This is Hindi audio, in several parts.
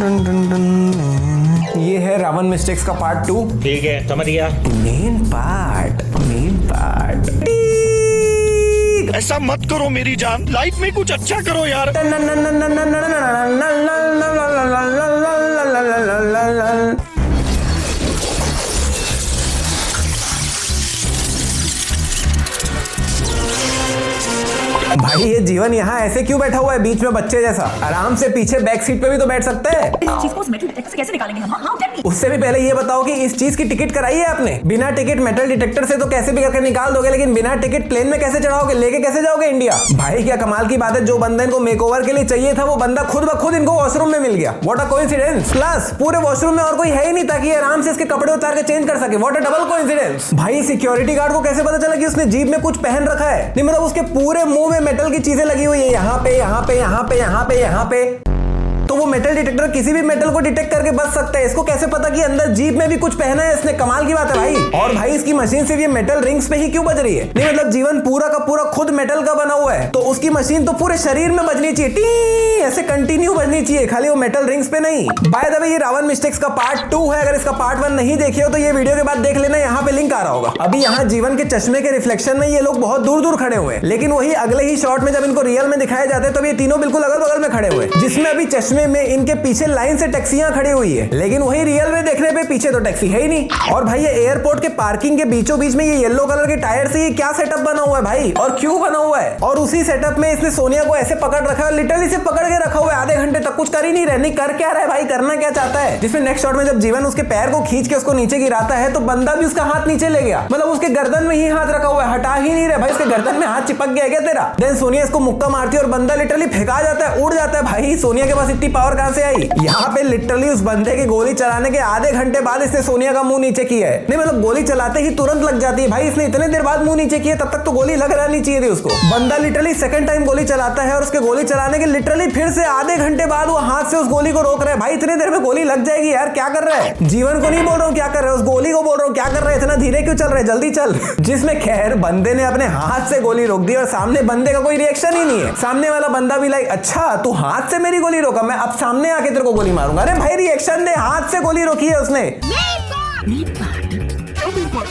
ये है रावण मिस्टेक्स का पार्ट 2। ठीक है, समझ गया। Main part. ऐसा मत करो मेरी जान, लाइफ में कुछ अच्छा करो यार। भाई ये जीवन यहाँ ऐसे क्यों बैठा हुआ है बीच में बच्चे जैसा? आराम से पीछे बैक सीट पे भी तो बैठ सकते हैं। इस चीज को उस मेटल डिटेक्टर से कैसे निकालेंगे हम? How can we? उससे भी पहले ये बताओ कि इस चीज की टिकट कराई है आपने? बिना टिकट मेटल डिटेक्टर से तो कैसे भी करके निकाल दोगे, लेकिन बिना टिकट प्लेन में कैसे चढ़ाओगे? लेके कैसे जाओगे इंडिया? भाई क्या कमाल की बात है, जो बंदा इनको मेकओवर के लिए चाहिए था वो बंदा खुद ब खुद इनको वॉशरूम में मिल गया। What a coincidence. प्लस पूरे वॉशरूम में और कोई है ही नहीं ताकि आराम से इसके कपड़े उतार के चेंज कर सके। What a double coincidence. भाई सिक्योरिटी गार्ड को कैसे पता चला कि उसने जीप में कुछ पहन रखा है? नहीं मतलब उसके पूरे मुंह में मेटल की चीजें लगी हुई है, यहाँ पे यहाँ पे यहाँ पे यहाँ पे यहाँ पे। तो वो मेटल डिटेक्टर किसी भी मेटल को डिटेक्ट करके बच सकता है। इसको कैसे पता कि अंदर जीप में भी कुछ पहना है इसने? कमाल की बात है भाई। और भाई इसकी मशीन सिर्फ ये मेटल रिंग्स पे ही क्यों बज रही है? नहीं मतलब जीवन पूरा का पूरा खुद मेटल का बना हुआ है, तो उसकी मशीन तो पूरे शरीर में बजनी चाहिए, टी ऐसे कंटिन्यू बजनी चाहिए, खाली वो मेटल रिंग्स पे नहीं। बाय द वे ये रावण मिस्टेक्स का पार्ट 2 है। अगर इसका पार्ट 1 नहीं देखे हो तो ये वीडियो के बाद देख लेना, यहाँ पे लिंक आ रहा होगा। अभी यहाँ जीवन के चश्मे के रिफ्लेक्शन में ये लोग बहुत दूर दूर खड़े हुए हैं, लेकिन वही अगले ही शॉट में जब इनको रियल में दिखाया जाता है तो ये तीनों बिल्कुल अगल बगल में खड़े हुए, जिसमें अभी चश्मे में इनके पीछे लाइन से टैक्सियां खड़ी हुई है, लेकिन वही रियल में देखने पे पीछे तो टैक्सी है ही नहीं। और भाई ये एयरपोर्ट के पार्किंग के बीचों बीच में ये येलो कलर के टायर से ये क्या सेटअप बना हुआ है भाई, और क्यों बना हुआ है? और उसी सेटअप में इसने सोनिया को ऐसे पकड़ रखा है, लिटरली से पकड़ के रखा हुआ है आधे घंटे तक, कुछ कर ही नहीं रहा। नहीं कर क्या रहा है भाई, करना क्या चाहता है? जिसमें नेक्स्ट शॉट में जब जीवन उसके पैर को खींच के उसको नीचे गिराता है तो बंदा भी उसका हाथ नीचे ले गया, मतलब उसके गर्दन में ही हाथ रखा हुआ है, हटा ही नहीं रहा भाई। उसके गर्दन में हाथ चिपक गया क्या तेरा? देन सोनिया इसको मुक्का मारती है और बंदा लिटरली फेंका जाता है, उड़ जाता है। भाई सोनिया के पास इतनी पावर कहां से आई? यहाँ पे लिटरली उस बंदे की गोली चलाने के आधे घंटे बाद इसने सोनिया का मुंह नीचे किया है। नहीं मतलब गोली चलाते ही तुरंत लग जाती है भाई, इसने इतने देर बाद मुंह नीचे किया, तब तक तो गोली लग रहनी चाहिए थी उसको। बंदा लिटरली सेकंड टाइम गोली चलाता है और उसके गोली चलाने के लिटरली फिर से आधे घंटे बाद वो हाथ से उस गोली को रोक रहा है। भाई इतने देर में गोली लग जाएगी यार, क्या कर रहा है? जीवन को नहीं बोल रहा हूँ क्या कर रहा है, उस गोली को बोल रहा हूँ क्या कर रहा है, इतना धीरे क्यों चल रहा है, जल्दी चल। जिसमें खैर बंदे ने अपने हाथ से गोली रोक दी और सामने बंदे का कोई रिएक्शन ही नहीं है। सामने वाला बंदा भी लाइक अच्छा तू हाथ से मेरी गोली रोका, मैं अब सामने आके तेरे को गोली मारूंगा। अरे भाई रिएक्शन दे, हाथ से गोली रोकी है उसने।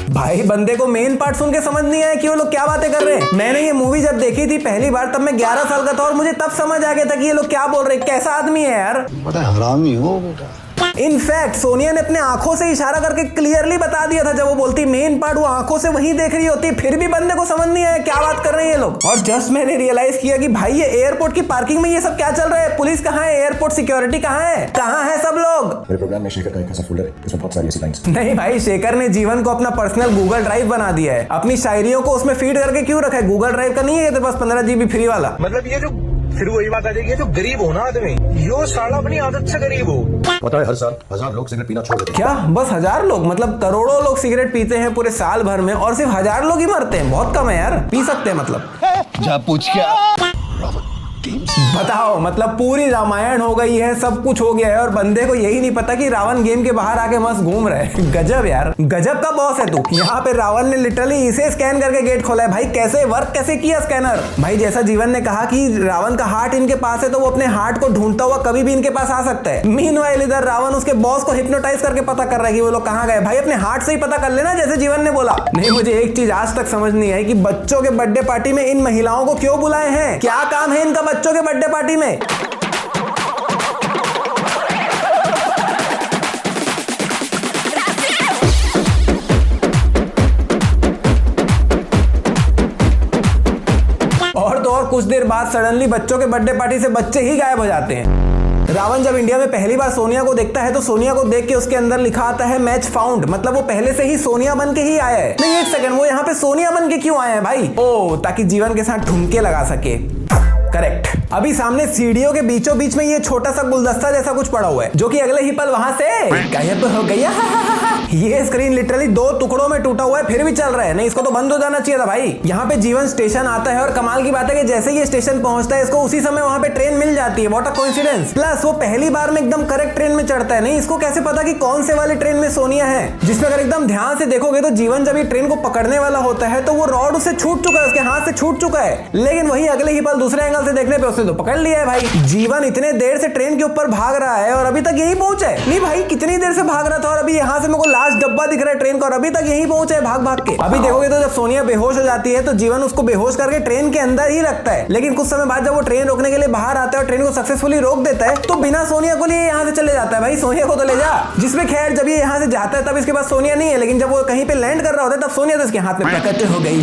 भाई बंदे को मेन पार्ट सुन के समझ नहीं आया कि वो लोग क्या बातें कर रहे हैं। मैंने ये मूवी जब देखी थी पहली बार तब मैं 11 साल का था और मुझे तब समझ आ गया था कि ये लोग क्या बोल रहे हैं, कैसा आदमी है यार। बड़ा हरामी हो बेटा। इनफैक्ट सोनिया ने अपने आंखों से इशारा करके क्लियरली बता दिया था, जब वो बोलती मेन पार्ट वो आंखों से वही देख रही होती, फिर भी बंदे को समझ नहीं आया क्या बात कर रहे हैं ये लोग। और जस्ट मैंने रियलाइज किया कि भाई ये एयरपोर्ट की पार्किंग में ये सब क्या चल रहा है, पुलिस कहाँ है, एयरपोर्ट सिक्योरिटी कहाँ है सब लोग? मेरे प्रोग्राम में शेखर का एक ऐसा फोल्डर है जिसमें बहुत सारी ऐसी लाइंस। नहीं भाई शेखर ने जीवन को अपना पर्सनल गूगल ड्राइव बना दिया है, अपनी शायरियों को उसमें फीड करके क्यों रखा है? गूगल ड्राइव का नहीं है तेरे पास 15 GB फ्री वाला? मतलब ये जो फिर वही बात आ जाएगी, जो गरीब हो ना आदमी, यो साला अपनी आदत से गरीब हो। पता है हर साल 1000 लोग सिगरेट पीना छोड़ देते हैं। क्या बस 1000 लोग? मतलब करोड़ों लोग सिगरेट पीते हैं पूरे साल भर में और सिर्फ 1000 लोग ही मरते हैं। बहुत कम है यार, पी सकते हैं मतलब। जा पूछ क्या? बताओ मतलब पूरी रामायण हो गई है, सब कुछ हो गया है और बंदे को यही नहीं पता कि रावण गेम के बाहर आके मस्त घूम रहा है। गजब यार, गजब का बॉस है तू। यहाँ पे रावण ने लिटरली इसे स्कैन करके गेट खोला है। भाई कैसे वर्क कैसे किया स्कैनर? भाई जैसा जीवन ने कहा कि रावण का हार्ट इनके पास है तो वो अपने हार्ट को ढूंढता हुआ कभी भी इनके पास आ सकता है। मीनवाइल इधर रावण उसके बॉस को हिप्नोटाइज करके पता कर रहा है कि वो लोग कहाँ गए। भाई अपने हार्ट से ही पता कर लेना जैसे जीवन ने बोला। नहीं मुझे एक चीज आज तक समझ नहीं आई कि बच्चों के बर्थडे पार्टी में इन महिलाओं को क्यों बुलाए हैं? क्या काम है इनका बच्चों के बर्थडे पार्टी में? और तो और कुछ देर बाद सडनली बच्चों के बर्थडे पार्टी से बच्चे ही गायब हो जाते हैं। रावण जब इंडिया में पहली बार सोनिया को देखता है तो सोनिया को देख के उसके अंदर लिखा आता है मैच फाउंड, मतलब वो पहले से ही सोनिया बन के ही आया है। नहीं एक सेकंड, वो यहाँ पे सोनिया बन के क्यों आया है भाई? ओ ताकि जीवन के साथ ठुमके लगा सके। करेक्ट। अभी सामने सीढ़ियों के बीचों बीच में ये छोटा सा गुलदस्ता जैसा कुछ पड़ा हुआ है जो कि अगले ही पल वहां से गायब हो गया। ये स्क्रीन लिटरली 2 टुकड़ों में टूटा हुआ है फिर भी चल रहा है। नहीं इसको तो बंद हो जाना चाहिए था भाई। यहाँ पे जीवन स्टेशन आता है और कमाल की बात है कि जैसे ये स्टेशन पहुंचता है इसको उसी समय वहां पे ट्रेन मिल जाती है। What a coincidence. प्लस वो पहली बार में एकदम करेक्ट ट्रेन में चढ़ता है। नहीं इसको कैसे पता कि कौन से वाली ट्रेन में सोनिया है, जिसमें अगर एकदम ध्यान से देखोगे तो जीवन जब ये ट्रेन को पकड़ने वाला होता है तो वो रॉड उससे छूट चुका है, उसके हाथ से छूट चुका है, लेकिन वही अगले ही पल दूसरे एंगल से देखने पे उसे उसने तो पकड़ लिया है भाई। जीवन इतने देर से ट्रेन के ऊपर भाग रहा है और अभी तक यही पहुंचा है। नहीं भाई, कितनी देर से भाग रहा था और अभी यहाँ से मेरे को लास्ट डब्बा दिख रहा है ट्रेन का और अभी तक यही पहुंचा है भाग भाग के। अभी देखोगे तो जब सोनिया बेहोश हो जाती है तो जीवन उसको बेहोश करके ट्रेन के अंदर ही रखता है, लेकिन कुछ समय बाद जब वो ट्रेन रोकने के लिए बाहर आता है और ट्रेन को सक्सेसफुली रोक देता है तो बिना सोनिया को लिए यहाँ से चले जाता है। भाई सोनिया को तो ले जा। जिसमें खैर जब ये यहाँ से जाता है तब इसके पास सोनिया नहीं है, लेकिन जब वो कहीं पे लैंड कर रहा होता है तब सोनिया तो इसके हाथ में प्रकट हो गई।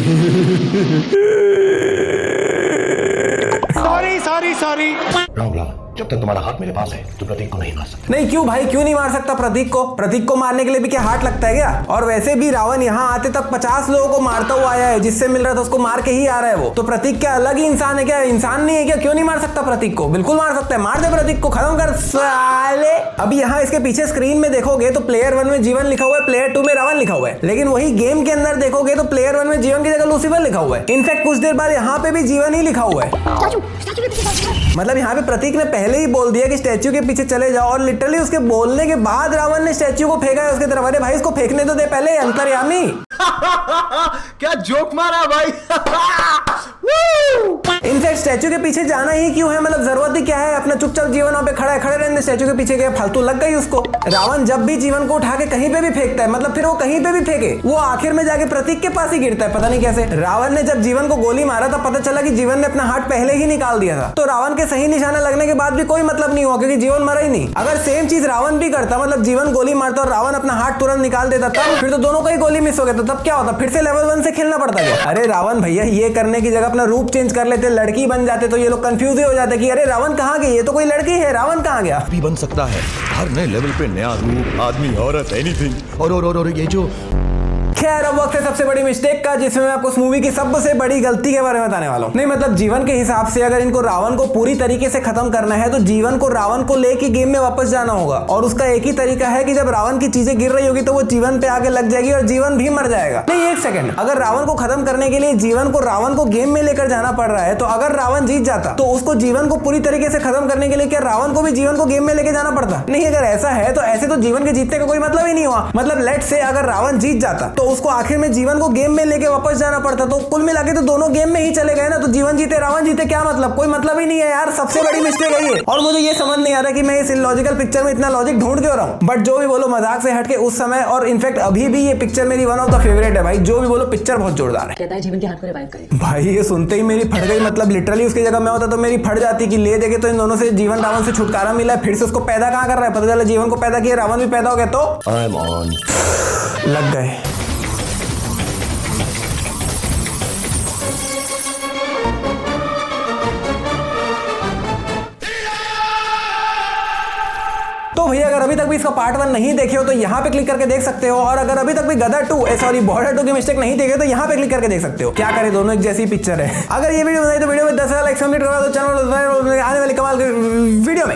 सॉरी राम राम, जब तक तुम्हारा हाथ मेरे पास है तो प्रतीक को नहीं मार सकते। नहीं क्यों भाई, क्यों नहीं मार सकता प्रतीक को? प्रतीक को मारने के लिए भी क्या हाथ लगता है क्या? और वैसे भी रावण यहाँ आते तक 50 लोगों को मारता हुआ आया है, जिससे मिल रहा था उसको मार के ही आ रहा है वो। तो प्रतीक क्या अलग ही इंसान है क्या? इंसान नहीं है क्या? क्यों नहीं मार सकता प्रतीक को? बिल्कुल मार सकता है, मार दे प्रतीक को, खत्म कर साले। अभी यहाँ इसके पीछे स्क्रीन में देखोगे तो प्लेयर 1 में जीवन लिखा हुआ है, प्लेयर 2 में रावण लिखा हुआ है, लेकिन वही गेम के अंदर देखोगे तो प्लेयर 1 में जीवन की जगह लूसीफर लिखा हुआ है। इनफैक्ट कुछ देर बाद यहाँ पे भी जीवन ही लिखा हुआ है। मतलब यहाँ पे प्रतीक ने पहले ही बोल दिया कि स्टैच्यू के पीछे चले जाओ और लिटरली उसके बोलने के बाद रावण ने स्टैच्यू को फेंका है उसके तरफ। अरे भाई इसको फेंकने तो दे पहले, अंतर्यामी। क्या जोक मारा भाई। इनफैक्ट स्टैच्यू के पीछे जाना ही क्यों है? मतलब जरूरत ही क्या है? अपना चुपचाप जीवन वहां पे खड़ा है, खड़े रहने स्टैच्यू के पीछे गया, फालतू लग गई उसको। रावण जब भी जीवन को उठा के कहीं पे भी फेंकता है, मतलब फिर वो कहीं पे भी फेंके, वो आखिर में जाके प्रतीक के पास ही गिरता है, पता नहीं कैसे। रावण ने जब जीवन को गोली मारा था पता चला कि जीवन ने अपना हाथ पहले ही निकाल दिया था, तो रावण के सही निशाना लगने के बाद भी कोई मतलब नहीं हुआ क्योंकि जीवन मरा ही नहीं। अगर सेम चीज रावण भी करता, मतलब जीवन गोली मारता और रावण अपना हाथ तुरंत निकाल देता, तब फिर तो दोनों का ही गोली मिस हो गया, तब क्या होता? फिर से लेवल 1 से खेलना पड़ता क्या? अरे रावण भैया ये करने की जगह अपना रूप चेंज कर लेते, लड़की बन जाते, तो ये लोग कंफ्यूज ही हो जाते कि अरे रावण कहाँ गई, ये तो कोई लड़की है, रावण कहाँ गया? भी बन सकता है हर नए लेवल पे नया रूप, आदमी, औरत, एनीथिंग। और ये जो खैर अब वक्त है सबसे बड़ी मिस्टेक का, जिसमें मैं आपको इस मूवी की सबसे बड़ी गलती के बारे में बताने वाला हूँ। नहीं मतलब जीवन के हिसाब से अगर इनको रावण को पूरी तरीके से खत्म करना है तो जीवन को रावण को लेके गेम में वापस जाना होगा, और उसका एक ही तरीका है कि जब रावण की चीजें गिर रही होगी तो वो जीवन पे आके लग जाएगी और जीवन भी मर जाएगा। नहीं एक सेकंड, अगर रावण को खत्म करने के लिए जीवन को रावण को गेम में लेकर जाना पड़ रहा है तो अगर रावण जीत जाता तो उसको जीवन को पूरी तरीके से खत्म करने के लिए क्या रावण को भी जीवन को गेम में लेके जाना पड़ता? नहीं, अगर ऐसा है तो ऐसे तो जीवन के जीतने का कोई मतलब ही नहीं हुआ। मतलब लेट्स से अगर रावण जीत जाता तो उसको आखिर में जीवन को गेम में लेके वापस जाना पड़ता, तो कुल मिला के तो दोनों गेम में ही चले गए ना, तो जीवन जीते रावण जीते क्या मतलब? कोई मतलब ही नहीं है यार, सबसे बड़ी मिस्टेक है ये। और मुझे ये समझ नहीं आ रहा कि मैं इस इलॉजिकल पिक्चर में इतना लॉजिक ढूंढ क्यों रहा हूं। बट जो भी बोलो, मजाक से हटके उस समय और इनफैक्ट अभी भी ये पिक्चर मेरी वन ऑफ द फेवरेट है भाई। जो भी बोलो पिक्चर बहुत जोरदार है। कहता है जीवन के हाथ को रिवाइव करे। भाई ये सुनते ही मेरी फट गई, मतलब लिटरली उसकी जगह मैं होता तो मेरी फट जाती कि ले देखे तो इन दोनों से जीवन रावण से छुटकारा मिला है, फिर से उसको पैदा कहां कर रहा है? पता चला जीवन को पैदा किया, रावण भी पैदा हो गया, तो आई एम ऑन। लग गए। तो भैया अगर अभी तक भी इसका पार्ट 1 नहीं देखे हो तो यहाँ पे क्लिक करके देख सकते हो, और अगर अभी तक भी गदर 2 सॉरी बॉर्डर 2 की मिस्टेक नहीं देखे तो यहाँ पे क्लिक करके देख सकते हो। क्या करे, दोनों एक जैसी पिक्चर है। अगर ये वीडियो बनाई तो वीडियो में 10,000 लाइक कंप्लीट करा दो, चैनल आने वाली कमाल वीडियो में